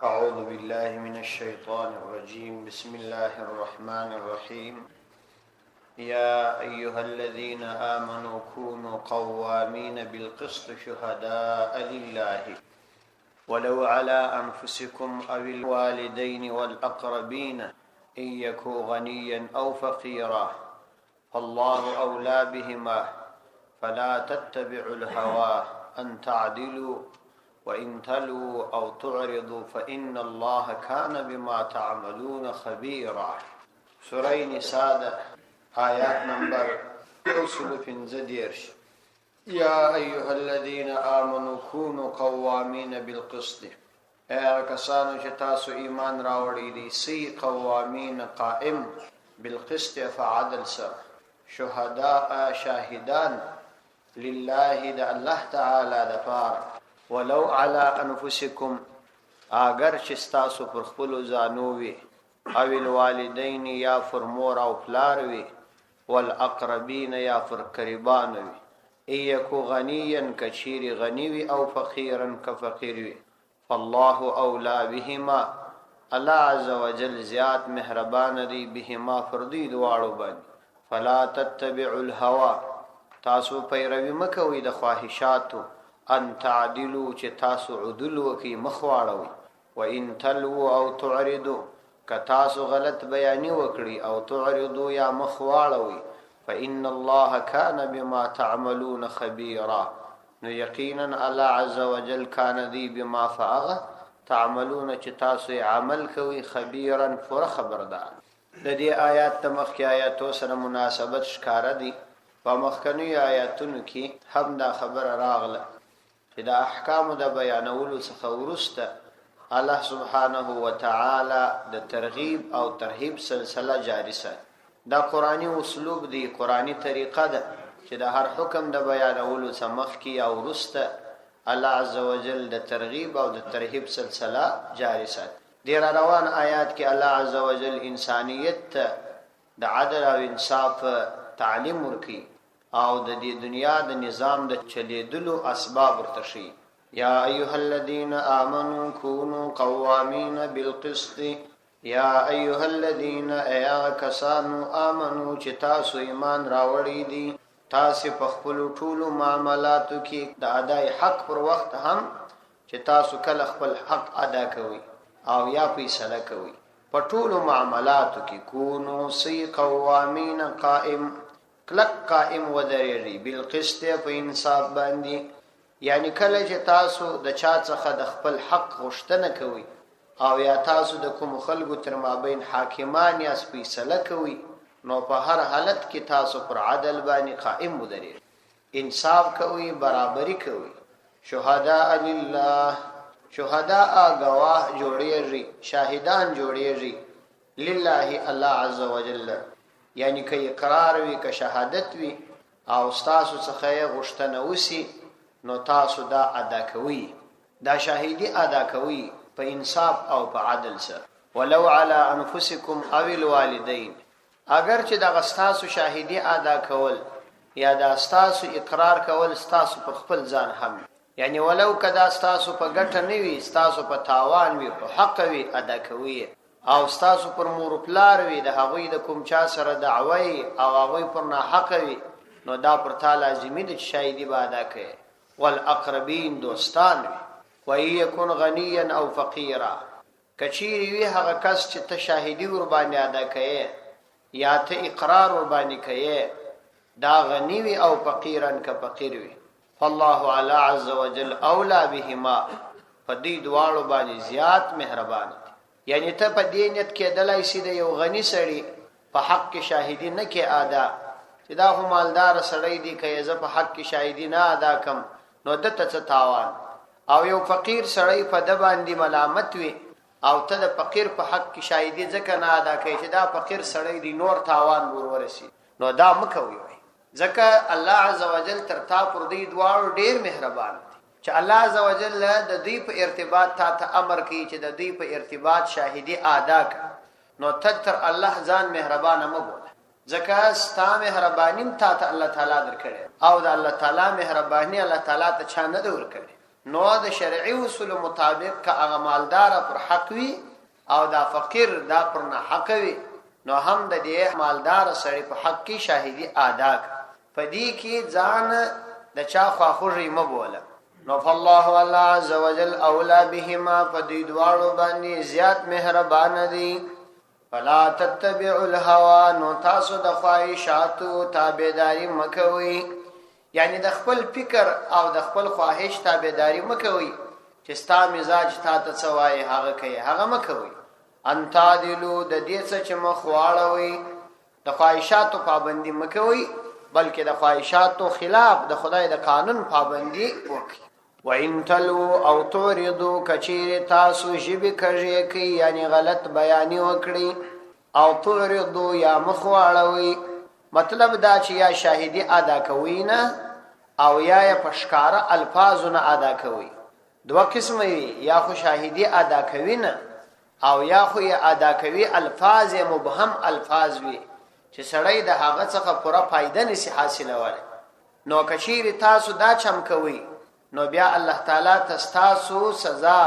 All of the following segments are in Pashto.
أعوذ بالله من الشيطان الرجيم. بسم الله الرحمن الرحيم. يا أيها الذين آمنوا كونوا قوامين بالقسط شهداء لله ولو على أنفسكم أو الوالدين والأقربين إن يكن غنيا أو فقيرا فالله أولى بهما فلا تتبعوا الهوى أن تعدلوا وإن تلوا أو تعرضوا فإن الله كان بما تعملون خبيرا. سورة نساء آيات نمبر 115. يا أيها الذين آمنوا كونوا قوامين بالقسط. اے کسانو چې تاسو ایمان راوړی دي سی قوامین قائم بالقسط فعدل سر شهداء شاهدان لله د الله تعالی د پاره ولو على انفسکم اگر چې تاسو پر خپل ځانو وي او الوالدین یا پر مور او پلار وي والاقربین یا پر قربان وي ایکو غنیا کچیر غنی وي او فقیرا کفقیر وي فالله اولا بهما الله عز وجل زیات مهربان دی بهما فردی دواړو باندې فلا تتبعوا الهوى تاسو پیروي مکوئ د خواهشاتو ان تعدلوا چې تاسو عدل وکي مخواړوي وان تلوا او تعرضوا ک تاسو غلط بیان وکړي او تعرضوا یا مخواړوي فان الله كان بما تعملون خبيرا نو یقینا الله عز وجل کان دی بما فعل تعملون چې تاسو عمل کوي خبيرا فر خبردار. د دې آیات ته مخکې آیاتو سره مناسبت ښکاره دي. په مخکنی آیاتونو کې هم دا خبره راغله چې د احکام د بیانولو څخه وروسته الله سبحانه وتعالى د ترغیب او ترهیب سلسله جاری ساتي. دا قرآنی اسلوب دی، قرآنی طریقه ده چې د هر حکم د بیانولو څخه مخکې او وروسته الله عز وجل د ترغیب او د ترهیب سلسله جاری ساتي. ډیر روان آیات کې الله عز وجل انسانیت د عدل او انصاف تعلیم ورکي او د دې دنیا د نظام د چلیدلو اسباب ورتشي. یا ایها الذين آمنوا كونوا قوامین بالقسط. یا ایها الذين ایا کسانو آمنو چې تاسو ایمان راوړی دي تاسو په خپل ټولو معاملاتو کې د اداء حق پر وخت هم چې تاسو کله خپل حق ادا کوئ او یا فیصله کوي په ټولو معاملاتو کې کونو سی قوامین قائم کلک قائم ودرېږي بالقسط په انصاف باندې. یعنی کله چې تاسو د چا څخه د خپل حق غوښتنه کوي او یا تاسو د کوم خلکو تر مابین حاکمان یا فیصله کوي نو په هر حالت کې تاسو پر عدل باندې قائم ودرېږي، انصاف کوي، برابرۍ کوي. شهداء لله، شهداء گواه جوړیږي، شاهدان جوړیږي لله الله عز وجل. یعنی که اقرار وي که شهادت وي او تاسو څخه غوښتنه وسی نو تاسو دا ادا کوي، دا شاهدی ادا کوي په انصاف او په عدل سره. ولو على انفسکم او الوالدین، اگر چې دا تاسو شاهدی ادا کول یا دا تاسو اقرار کول تاسو پر خپل ځان هم، یعنی ولو کدا تاسو په ګټه نه وي تاسو په تاوان وي په حق وي ادا کوي او تاسو پر مور پلار وي د هغوی د کوم چا سره دعوی او هغوی پر نه حق وي نو دا پر تا لازمي د شاهدی به ادا کوي. والاقربین دوستان وي ويكون غنيا او فقيرا، کچيري وي هغه کس چې ته شاهدی ور باندې ادا کوي یا ته اقرار ور باندې کوي دا غنی وي او فقيرا که فقير وي فالله على عز وجل اولا بهما، فدې دواړو باندې زیات مهربان. یعنی ته په دې نیت کې دلای سي د یو غنی سړي په حق کې شاهدی نه کې ادا چې دا هم مالدار سړی دی که زه په حق کې شاهدی نه ادا کم نو دته څه تاوان، او یو فقیر سړی په د باندې ملامت وي او ته د فقیر په حق کې شاهدی ځکه نه ادا کوي چې دا فقیر سړی دی نور تاوان ورورسي نو دا مکوي. ځکه الله عز وجل تر تا پر دې دواړو ډیر مهربان دی چې الله عز وجل د دې په ارتباط ته امر کوي چې د دې په ارتباط شاهدی ادا کړه نو تر الله ځان مهربان مګول. ځکه ستا مهربانیم ته الله تعالی درکړي او د الله تعالی مهرباني الله تعالی ته چا نه درکړي. نو د شرعي اصول مطابق که هغه مالدار پر حق وي او دا فقیر دا پر نه حق وي نو هم د دې مالدار سړي په حق کې شاهدي ادا فدې کې ځان د چا خواخوږي مبوله نو فالله الله عز وجل اولا بهما فدې دواړو باندې زیات مهربان دي فلا تتبعوا الهوى نو تاسو د خواهشاتو تابعداري مکوئ یعنی د خپل فکر او د خپل خواهش تابعداري مکوئ چې ستا مزاج تا ته څه وایي هغه کوي هغه مکوئ ان تعدلوا د دې څه چې مخ واړوئ د خواهشاتو پابندي مکوئ بلکې د خواهشاتو خلاف د خدای د قانون پابندي وکړئ وَإِن تَلْوُوا أَوْ تُعْرِضُوا کچیر تاسو ژبې کږې کوي یعنی غلط بیانې وکړي او تعرضوا یا مخ واړوي مطلب دا چې یا شاهدي ادا کوي نه او یا په ښکاره الفاظونه ادا کوي دوه قسمه یا خو شاهدي ادا کوي نه او یا خو یې ادا کوي الفاظ مبهم الفاظ وي چې سړی د هغه څخه پوره فائدہ نشي حاصلولی نو کچیر تاسو دا چم کوي نو بیا الله تعالی تاسو سزا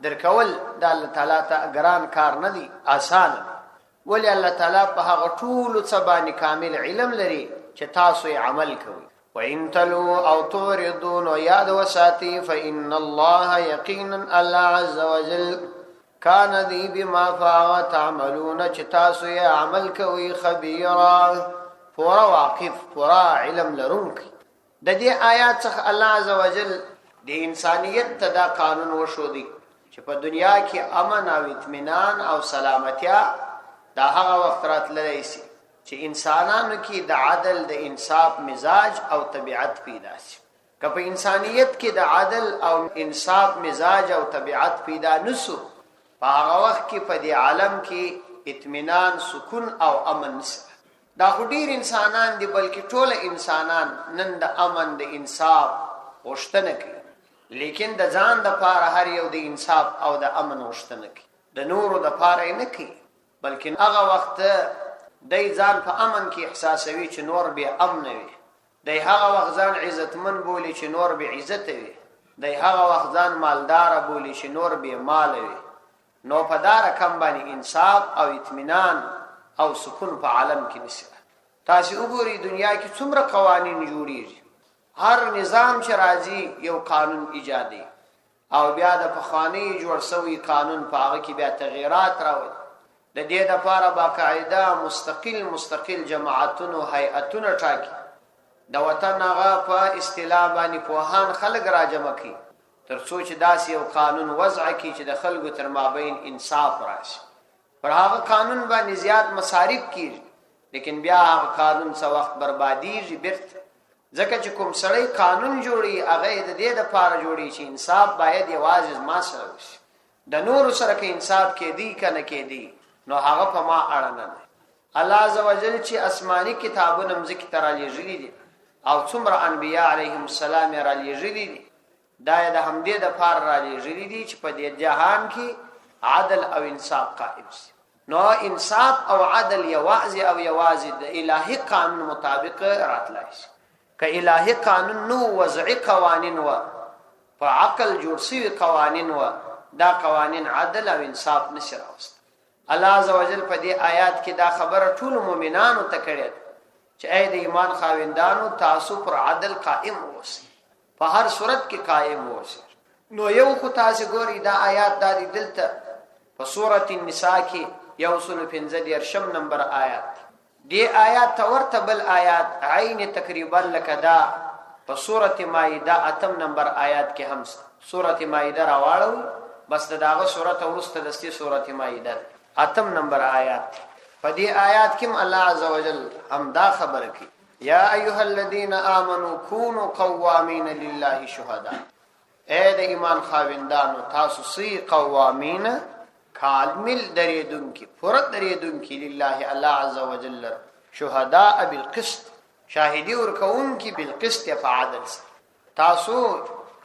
درکول د الله تعالی ته ګران کار نه دی آسان ولی الله تعالی په هغه ټول څه باندې کامل علم لري چې تاسو یې عمل کوئ وَإِن تَلْوُوا أَوْ تُعْرِضُوا نو یاد وساتئ فإن الله یقینا الله عز وجل کان دی بما فعل تعملون چې تاسو یې عمل کوئ خبيرا پورا واقف پورا علم لرونکی د دې آیات څخه الله عزوجل د انسانیت ته دا قانون وښودي چې په دنیا کې امن او اطمینان او سلامتیا دا هغه وخت راتللی شي چې انسانانو کې د عدل د انصاف مزاج او طبیعت پیدا شي که په انسانیت کې د عدل او انصاف مزاج او طبیعت پیدا نسو په هغه وخت کې په دې عالم کې اطمینان سکون او امن نشته دا خو ډیر انسانان دي بلکې ټول انسانان نن د امن د انصاف غوښتنه کوي لیکن د ځان د پاره هر یو د انصاف او د امن غوښتنه کوي د نورو د پاره نه کوي بلکې هغه وخت د ځان په امن کې احساسوي چې نور به امن وي د هغه وخت ځان عزتمن بولی چې نور به عزت وي د هغه وخت ځان مالدار بولی چې نور به مال وي نو په دار کم باندې انصاف او اطمینان او سکون په عالم کې نشته تاسو وګورئ دنیا کې څومره قوانین جوړیږي هر نظام چې راځي یو قانون ایجادي او بیا د پخوانی جوړ شوی قانون په هغه کې بیا تغییرات راوړي د دې لپاره باقاعده مستقل جماعتونو هیئتونو ټاکي د وطن هغه په اصطلاح باندې پوهان خلک راجمع کوي تر څو چې داسې یو قانون وضع کړي چې د خلکو تر مابین انصاف راشي پر هغه قانون باندې زیات مصارف کیږي لیکن بیا هغه قانون څه وخت بربادیږي بیرته ځکه چې کوم سړی قانون جوړي هغه د دې لپاره جوړي چې انصاف باید یوازې ما سره وشي د نور سره کې انصاف کېدی کنه کېدی نو هغه په ما اړه نه الله عزوجل چې آسماني کتابونه مزکه تر لېږلي دي او څومره انبیا علیهم السلام را لېږلي دي دا د همدې د پار را لېږلي دي چې په دې جهان کې عدل او انصاف قائم شي نو انصاف او عدل یوازې د الهي قانون مطابق راتلای شي که الهي قانون نو وضعي قوانین و په عقل جوړ شوي قوانین و دا قوانین عدل او انصاف نشي راوست الله عزوجل په دې آیات کې دا خبره ټول مؤمنانو ته کړې چې اې د ایمان خاوندانو تاسو پر عدل قائم اوسئ په هر صورت کې قائم اوسئ نو یو خو تاسو ګورئ دا آیات د دلته په سورۃ النساء کې یو سل 15 نمبر آیات دی آیات ورته بل آیات عین تقریبا لکدا په سورۃ مائده اتم نمبر آیات کې هم سورۃ مائده راوړو بس داغه سورۃ ورسته د سورۃ مائده اتم نمبر آیات په دې آیات کې الله عزوجل هم دا خبره کوي یا ایها الذین آمنوا کونوا قوامین لله شهداء اے د ایمان خاوندانو تاسو سی قوامین کامل دریدون کی فرد دریدون کی لله الله عزوجل شهداء بالقسط شاهدی ورکون کی بالقسط په عدل تاسو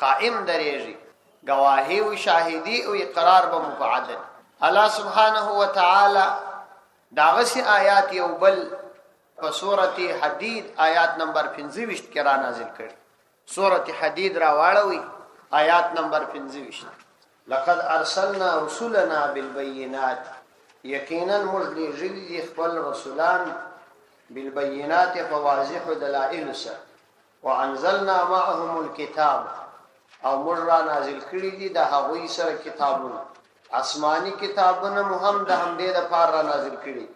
قائم دریږي گواهی او شاهدی او اقرار به مفعدل الله سبحانه و تعالی داغه سي آیات یو بل په سورۃ حدید آیات نمبر 25 کې را نازل کړي سورۃ حدید را واړوي آیات نمبر 25. لقد ارسلنا رسلنا بالبينات یقینا موږ لېږلي دي خپل رسولان بالبينات په واضحو دلایلو سره وانزلنا معهم الكتاب او موږ را نازل کړي دي د هغوی سره کتابونه آسماني کتابونه مو هم د همدې دپاره را نازل کړي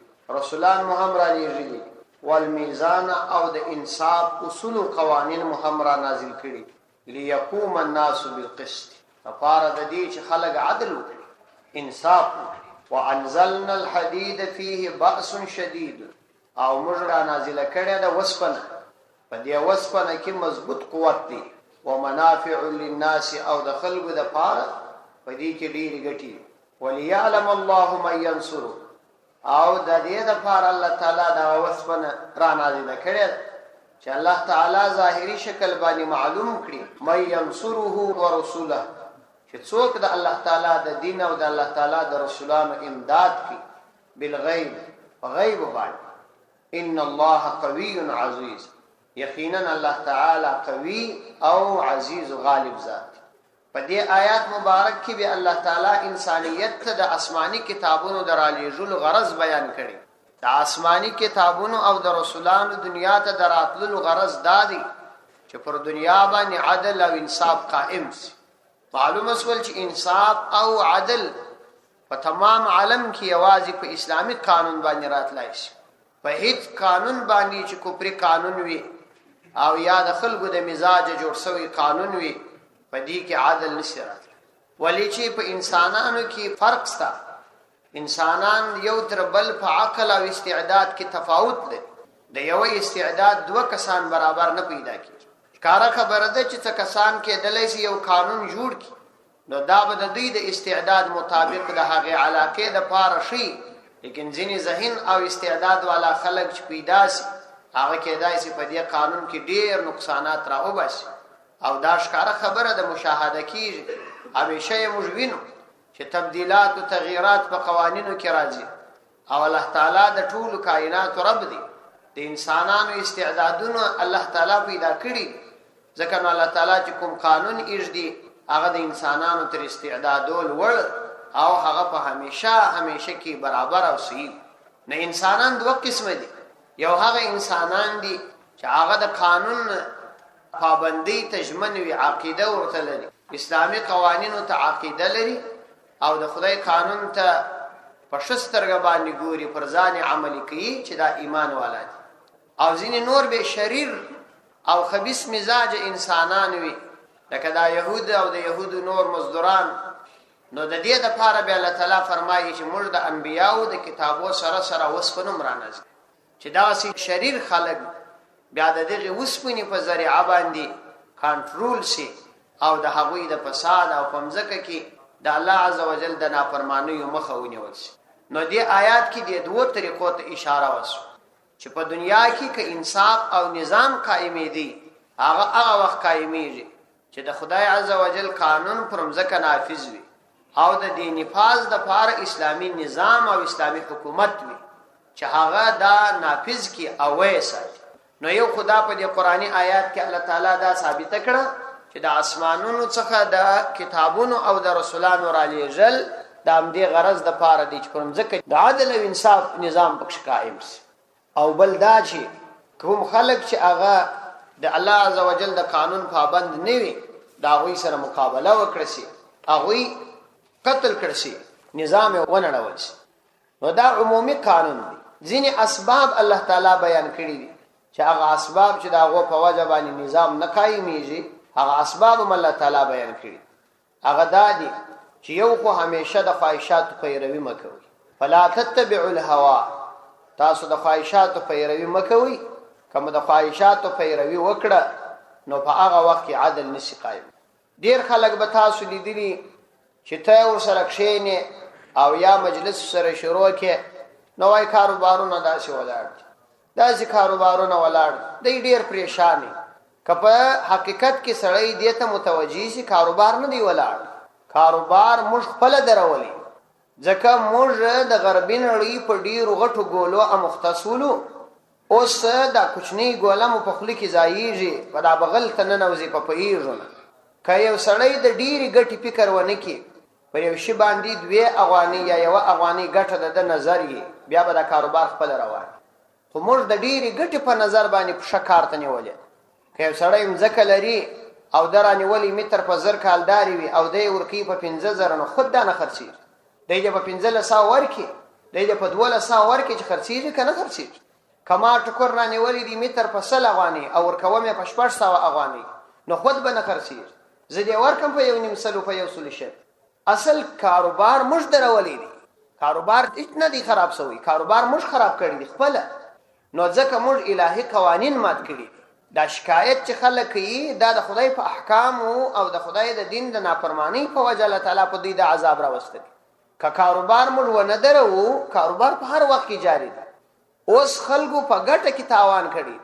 رسولان مو هم را لېږلي والمیزان او د انصاف اصول و قوانین مو هم را نازل کړي ليقوم الناس بالقسط لپاره د دې چې خلک عدل وکړي انصاف وکړي وانزلنا الحديد فيه بأس شديد او موږ را نازله کړې ده وسپنه په دې وسپنه کې مضبوط قوت دی ومنافع للناس او د خلکو دپاره په دې کې ډېرې ګټې وليعلم الله من ينصره او د دې دپاره الله تعالی دا وسپنه را نازله کړې ده چې الله تعالی ظاهري شکل باندې معلوم کړي من ينصره ورسوله چې څوک د الله تعالی د دین او د الله تعالی د رسولانو امداد کوي بالغیب غیب باندې ان الله قوي عزيز یقینا الله تعالی قوي او عزیز غالب ذات په دې آیات مبارک کې به الله تعالی انسانیت ته د آسمانی کتابونو درالېږلو غرض بیان کړي د آسمانی کتابونو او د رسولانو دنیا ته دراتلو غرض دا دی چې پر دنیا باندې عدل او انصاف قائم شي معلومه سول چې انصاف او عدل په تمام عالم کې یوازې په اسلامي قانون باندې راتلای شي په هیڅ قانون باندې چې کوپری قانون وي او یا د خلکو د مزاج جوړ شوی قانون وي په دې کې عادل نشي راتلی ولې چې په انسانانو کې فرق شته انسانان یو تر بل په عقل او استعداد کې تفاوت لري د یو استعداد دوه کسان برابر نه پیدا کیږي کاره خبره ده چې څه کسان کېدلی شي یو قانون جوړ کړي نو دا به د دوی د استعداد مطابق د هغې علاقې دپاره شي لیکن ځینې ذهن او استعداد والا خلک چې پیدا شي هغه کېدای شي په دې قانون کې ډېر نقصانات را وباسي او دا ښکاره خبره د مشاهده کېږي همیشه یې موږ وینو چې تبدیلات او تغییرات په قوانینو کې راځي او الله تعالی د ټولو کائناتو رب دی د انسانانو استعدادونه الله تعالی پیدا کړي ځکه نو الله تعالی چې کوم قانون ایږدي هغه د انسانانو تر استعدادو لوړ او هغه په همیشه کې برابر او صحیح نه انسانان دوه قسمه دي یو هغه انسانان دي چې هغه د قانون پابندي تجمن وی عقیده ورته لري اسلامي قوانینو ته عقیده لري او د خدای قانون ته په شسترګه باندې ګوري پر ځان عملي کوي چې دا ایمان والا دي او ځینې نور به شریر او خبيث مزاج انسانان وي لکه دا يهود او د يهودو نور مزدوران نو د دې لپاره به الله تعالی فرمایي چې موږ د انبیانو د کتابو سره وسپنه مرانځ چې دا سي شریر خلق بیا د دغه وسپنې په ذریعہ باندې کنټرول شي او د هغوی د فساد او پمزکه کې د الله عزوجل د نافرمانیو مخه ونیول شي نو دې آیات کې د دوه طریقو ته اشاره وشو چې په دنیا کې که انصاف او نظام قائمې دي هغه وخت قائمېږي چې د خدای عزوجل قانون پر مزکه نافذ وي او د دې نفاذ د پاره اسلامی نظام او اسلامی حکومت وي چې هغه دا نافذ کی او وېسات نو یو خدا په دې قرآنی آیات کې الله تعالی دا ثابت کړه چې د اسمانونو څخه د کتابونو او د رسولانو را لېږل د همدې غرض د پاره دي چې کوم ځکه د عدل او انصاف نظام پکې قائم شي او بل دا چې کوم خلک چې هغه د الله عزوجل د قانون پابند نه وي دا هغوی سره مقابله وکړي شي هغوی قتل کړي شي نظام یې ونړول شي نو دا عمومي قانون دی ځینې اسباب الله تعالی بیان کړي دي چې هغه اسباب چې د هغو په وجه باندې نظام نه قایمیږي هغه اسباب هم الله تعالی بیان کړي هغه دا دي چې یو خو همیشه د خواهشاتو پیروي مه کوئ فلا تتبعوا الهوا تاسو د خواهشاتو پیروي مه کوئ کوم د خواهشاتو پیروي وکړه نو په هغه وخت کې عدل نشي قایم ډیر خلک به تاسو لیدلي چې ته ورسره کښېنې او یا مجلس سره شروع کې نوای کاروبارونه داسې ولاړ داسې کاروبارونه ولاړ دی ډیر پریشانی که په حقیقت کې سړی دې ته متوجي شي کاروبار نه دی ولاړ کاروبار موږ خپل درولي ځکه موږ د غربي نړۍ په ډیرو غټو ګولو امختصولو اوس دا کوچنی ګوله مو په خولي کې ځایږي په دا بغل ته ننوځي په پهیږو که یو سړی د ډیرې ګټې فکر ونه کړي په یو شي باندې 2 افغانۍ یا 1 افغانۍ ګټه د نظر یې بیا به دا کاروبار خپل روان خو موږ د ډیرې ګټې په نظر باندې په ښه کار ته نیولې که یو سړی مځکه لري او د رانیولې متر په 1000 کالداري وي او دی ورکوي په 50,000 نو خود دا نه خرڅېږي دی په 1500 ورکړي دی په 1200 ورکړي چې خرڅېږي که نه خرڅېږي که ما ټکر رانیولې دي متر په 100 افغانۍ او ورکوم یې په 600 افغانۍ نو خود به نه خرڅېږي زه دې ورکم په 1.5 په 100 اصل کاروبار موږ درولې دي کاروبار هیڅ نه دی خراب شوی کاروبار موږ خراب کړی دی خپل نو ځکه موږ الهي قوانین مات کړي دا شکایت چې خلک کوي دا د خدای په احکام او د خدای د دین د نافرمانی په وجه الله تعالی په دې د عذاب راوستي که کاروبار موږ ونه درو کاروبار په هر وخت کې جاری دی اوس خلکو په ګټه کې تاوان کړي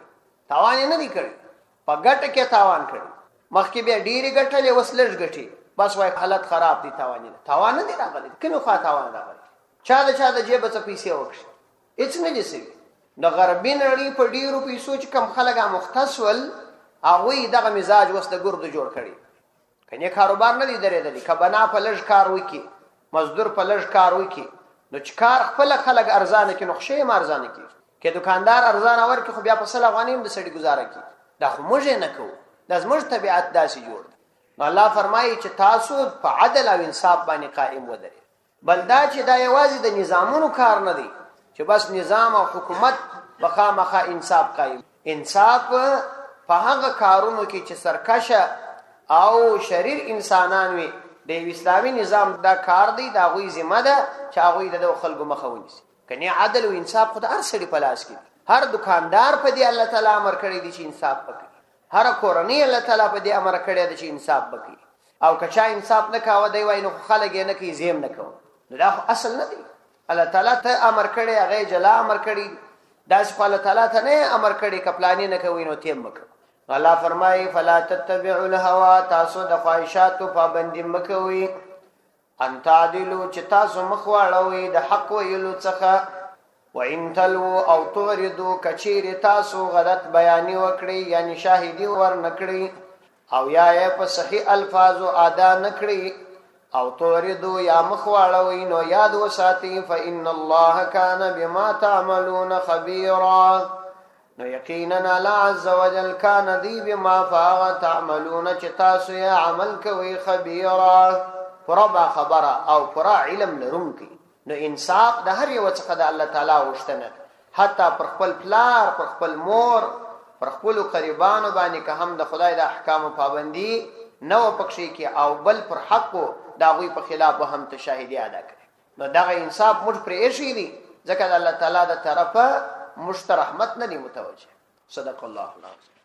تاوان نه دی کړی په ګټه کې تاوان کړي مخکې بیا ډیری ګټلې اوس لږ ګټي بس وای حالت خراب دي تاوان نه دی راغلی کومه خوا تاوان راغلی چا د جیب څخه پیسې وکړي هیڅ نه دي سوي د غربي نړۍ په ډیرو پیسو چې کم خلک مختص ول هغوی دغه مزاج اوس د ګردو جوړ کړي کنه کاروبار نه دی درېدلی که بنا په لږ کار وکړي مزدور په لږ کار وکړي نو چې کار خپل خلک ارزانه کړي نو ښه یې ارزانه کړي که دکاندار ارزانه ورکړي خو بیا په 100 افغانۍ هم د سړي ګزاره کوي دا خو موږ نه کوو دا زموږ طبیعت داسې جوړ دی نو الله فرمایي چې تاسو په عدل او انصاف باندې قائم ودرئ بل دا چې دا یوازې د نظامونو کار نه دی چې بس نظام او حکومت بخامخه انصاف قائم انصاف په هغه کارونو کې چې سرکشه او شریر انسانان وي د اسلامي نظام دا کار دی دا غوي ذمہ ده چې هغه د خلکو مخه ونیسي کني عدل او انصاف خو د هر سړي په لاس کې هر دکاندار په دې الله تعالی امر کړی دی چې انصاف وکړي هر کورنۍ الله تعالی په دې امر کړی دی چې انصاف وکړي او که چا انصاف نه کاوه دی وای نو خلک یې نه کوي زم نه کوي دا خو اصل نه دی الله تعالی ته امر کړی هغه جلا امر کړی دا چې الله تعالی ته نه امر کړی کپلانی نه کوي نو تیم وکړي الله فرمایي فلا تتبعوا الهوى تاسو د خواهشاتو پابندي مکوئ ان تعدلوا چې تاسو مخواړوي د حق ویلو څخه وان تلو او توردو کچیر تاسو غلط بیانی وکړي یعنی شاهدی ور نکړي او یا په صحیح الفاظو ادا نکړي او توردو یا مخواړوي نو یاد وساتئ فإن الله كان بما تعملون خبيرا نو یقینا الله عز وجل کان دی بما فاغ تعملون چې تاسو یې عمل کوي خبيرا پرا خبره او پرا علم لرونکي نو انصاف د هر یو څخه د الله تعالی وشتنه حتی پر خپل پلار پر خپل مور پر خپل قریبانو باندې که هم د خدای د احکام پابندي نو پکشي کې او بل پر حق دا غوي په خلاف هم ته شاهدي ادا کړي نو دغه انصاف موږ پرې ایشي دي ځکه د الله تعالی د طرفه مشت رحمت نه دی متوجه صدق الله العظیم